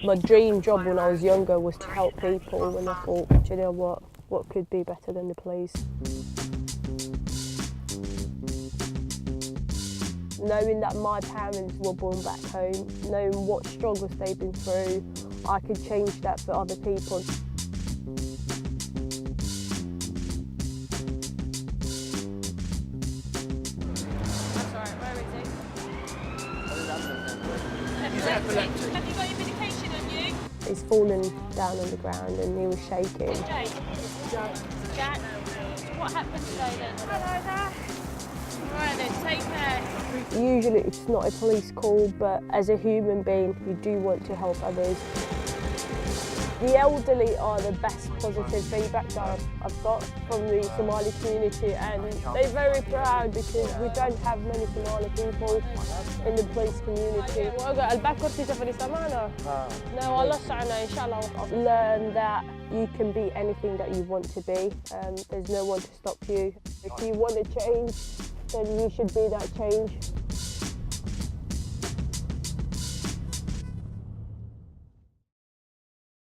My dream job when I was younger was to help people, and I thought, do you know what could be better than the police? Knowing that my parents were born back home, knowing what struggles they've been through, I could change that for other people. That's all right, where is he? Have you got your medication on you? He's fallen down on the ground and he was shaking. Jake? Jack? What happened today then? Hello there. Alright then, take care. Usually it's not a police call, but as a human being, you do want to help others. The elderly are the best positive feedback that I've got from the Somali community, and they're very proud because we don't have many Somali people in the police community. I've learned that you can be anything that you want to be. There's no one to stop you. If you want to change, then you should be that change.